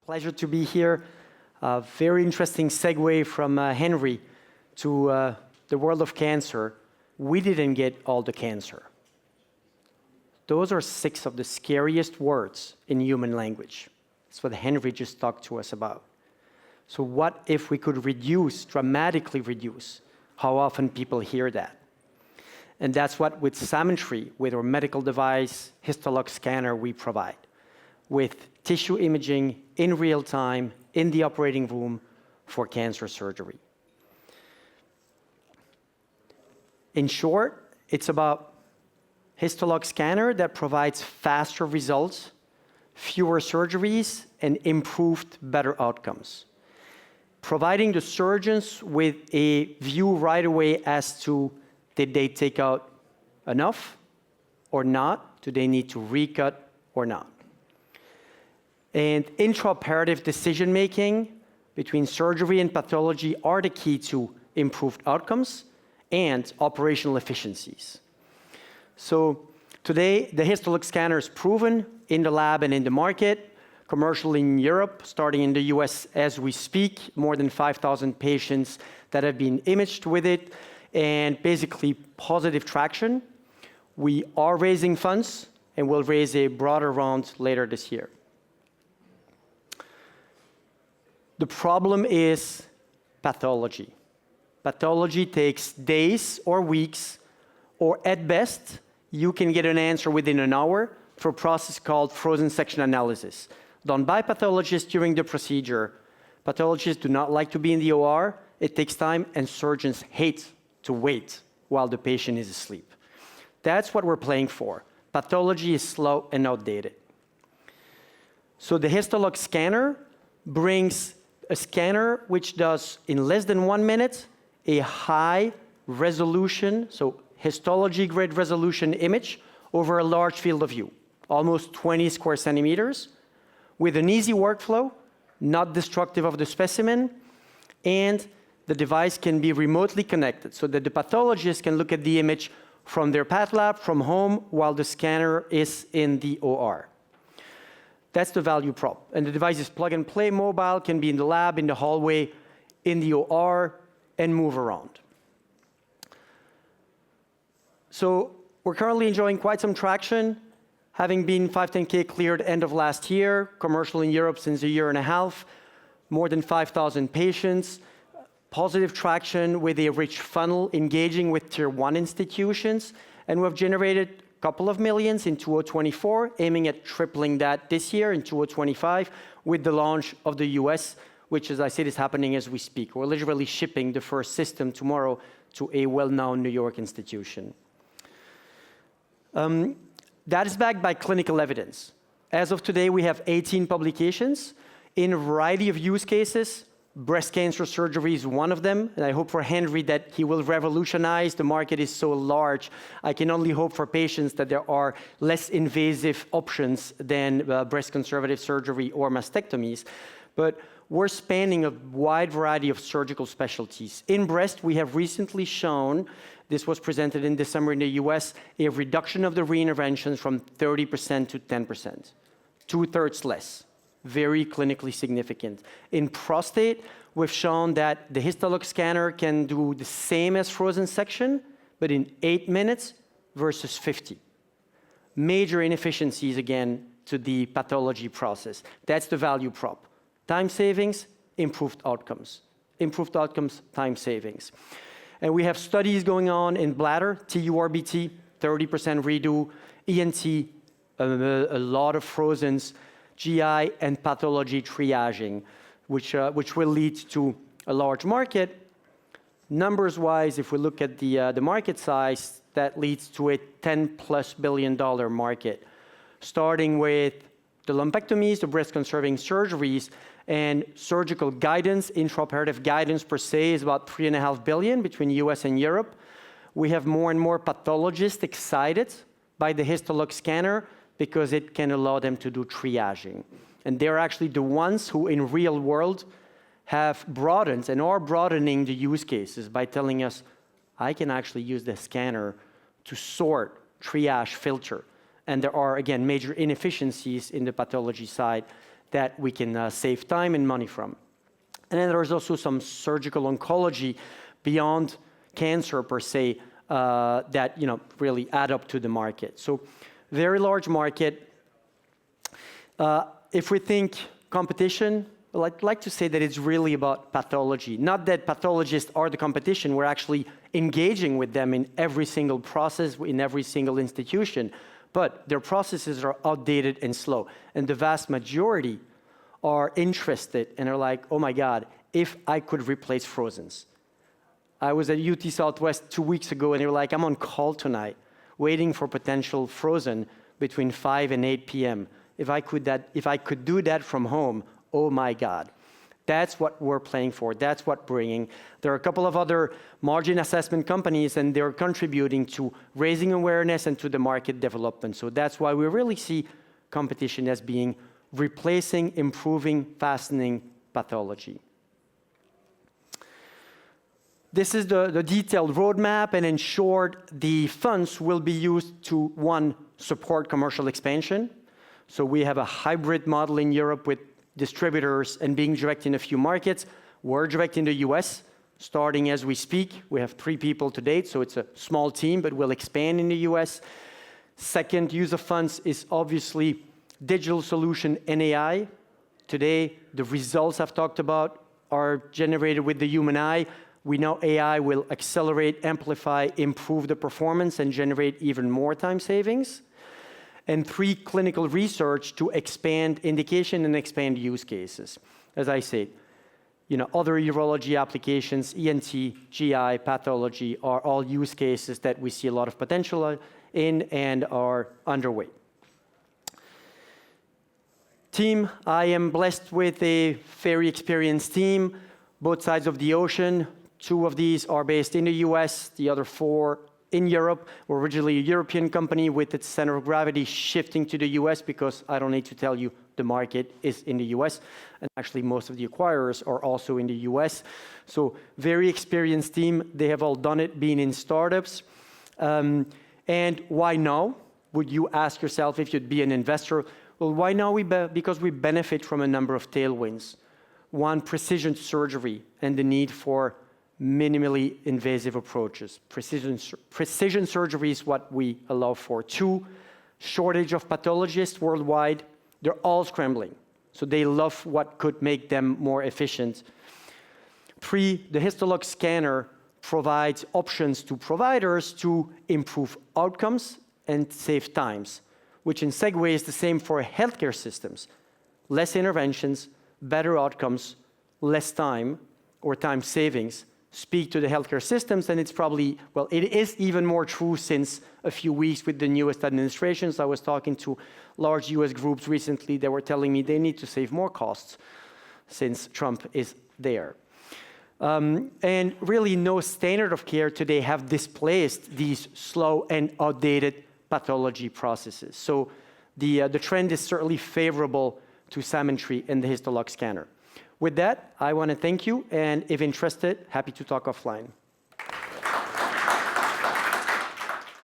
Pleasure to be here. Very interesting segue from Henry to the world of cancer. We didn't get all the cancer. Those are 6 of the scariest words in human language. That's what Henry just talked to us about. So what if we could dramatically reduce how often people hear that? And that's what with Samantree, with our medical device, histolog scanner, we provide. With tissue imaging in real time, in the operating room for cancer surgery. In short, it's about histolog scanner that provides faster results, fewer surgeries, and improved, better outcomes. Providing the surgeons with a view right away as to did they take out enough or not? Do they need to recut or not? And intraoperative decision-making between surgery and pathology are the key to improved outcomes and operational efficiencies. So today, the histolog scanner is proven in the lab and in the market, commercially in Europe, starting in the US as we speak, more than 5,000 patients that have been imaged with it, and basically positive traction. We are raising funds, and we'll raise a broader round later this year. The problem is pathology. Pathology takes days or weeks, or at best, you can get an answer within an hour for a process called frozen section analysis, done by pathologists during the procedure. Pathologists do not like to be in the OR. It takes time, and surgeons hate to wait while the patient is asleep. That's what we're playing for. Pathology is slow and outdated. So the histolog scanner brings a scanner which does, in less than 1 minute, a high resolution, so histology-grade resolution image over a large field of view, almost 20 square centimeters, with an easy workflow, not destructive of the specimen, and the device can be remotely connected so that the pathologist can look at the image from their path lab, from home, while the scanner is in the OR. That's the value prop. And the device is plug and play mobile, can be in the lab, in the hallway, in the OR, and move around. So we're currently enjoying quite some traction, having been 510K cleared end of last year, commercial in Europe since a year and a half, more than 5,000 patients, positive traction with a rich funnel, engaging with tier 1 institutions, and we've generated couple of millions in 2024, aiming at tripling that this year in 2025 with the launch of the US, which, as I said, is happening as we speak. We're literally shipping the first system tomorrow to a well-known New York institution. That is backed by clinical evidence. As of today, we have 18 publications in a variety of use cases. Breast cancer surgery is one of them, and I hope for Henry that he will revolutionize. The market is so large. I can only hope for patients that there are less invasive options than breast conservative surgery or mastectomies. But we're spanning a wide variety of surgical specialties. In breast, we have recently shown, this was presented in December in the US, a reduction of the reinterventions from 30% to 10%, 2/3 less. Very clinically significant. In prostate, we've shown that the histolog scanner can do the same as frozen section, but in 8 minutes versus 50. Major inefficiencies, again, to the pathology process. That's the value prop. Time savings, improved outcomes. Improved outcomes, time savings. And we have studies going on in bladder, TURBT, 30% redo, ENT, a lot of frozens, GI, and pathology triaging, which will lead to a large market. Numbers-wise, if we look at the market size, that leads to a $10+ billion market, starting with the lumpectomies, the breast-conserving surgeries, and surgical guidance. Intraoperative guidance per se is about $3.5 billion between US and Europe. We have more and more pathologists excited by the histolog scanner because it can allow them to do triaging. And they're actually the ones who, in real world, have broadened and are broadening the use cases by telling us, I can actually use the scanner to sort, triage, filter. And there are, again, major inefficiencies in the pathology side that we can save time and money from. And then there's also some surgical oncology beyond cancer per se that really add up to the market. So very large market. If we think competition, I'd like to say that it's really about pathology. Not that pathologists are the competition, we're actually engaging with them in every single process, in every single institution, but their processes are outdated and slow. And the vast majority are interested and are like, oh my God, if I could replace frozens. I was at UT Southwest 2 weeks ago and they were like, I'm on call tonight, waiting for potential frozen between 5 and 8 p.m. If I could do that from home, oh my God. That's what we're playing for. That's what we're bringing. There are a couple of other margin assessment companies, and they're contributing to raising awareness and to the market development. So that's why we really see competition as being replacing, improving, fastening pathology. This is the detailed roadmap, and in short, the funds will be used to, one, support commercial expansion. So we have a hybrid model in Europe with distributors and being direct in a few markets. We're direct in the US, starting as we speak. We have 3 people to date, so it's a small team, but we'll expand in the US. Second use of funds is obviously digital solution and AI. Today, the results I've talked about are generated with the human eye. We know AI will accelerate, amplify, improve the performance, and generate even more time savings. And 3, clinical research to expand indication and expand use cases. As I said, other urology applications, ENT, GI, pathology are all use cases that we see a lot of potential in and are underway. Team, I am blessed with a very experienced team, both sides of the ocean. 2 of these are based in the US, the other 4 in Europe. We're originally a European company with its center of gravity shifting to the US because I don't need to tell you the market is in the US. And actually most of the acquirers are also in the US. So very experienced team. They have all done it, being in startups. And why now? Would you ask yourself if you'd be an investor? Well, why now? Because we benefit from a number of tailwinds. 1, precision surgery and the need for minimally invasive approaches. Precision surgery is what we allow for. 2, shortage of pathologists worldwide. They're all scrambling. So they love what could make them more efficient. 3, the Histolog scanner provides options to providers to improve outcomes and save times, which in segue is the same for healthcare systems. Less interventions, better outcomes, less time or time savings speak to the healthcare systems, and it's probably, well, it is even more true since a few weeks with the newest administrations. I was talking to large US groups recently that were telling me they need to save more costs since Trump is there. And really no standard of care today have displaced these slow and outdated pathology processes. So the trend is certainly favorable to Samantree and the Histolog scanner. With that, I want to thank you, and if interested, happy to talk offline.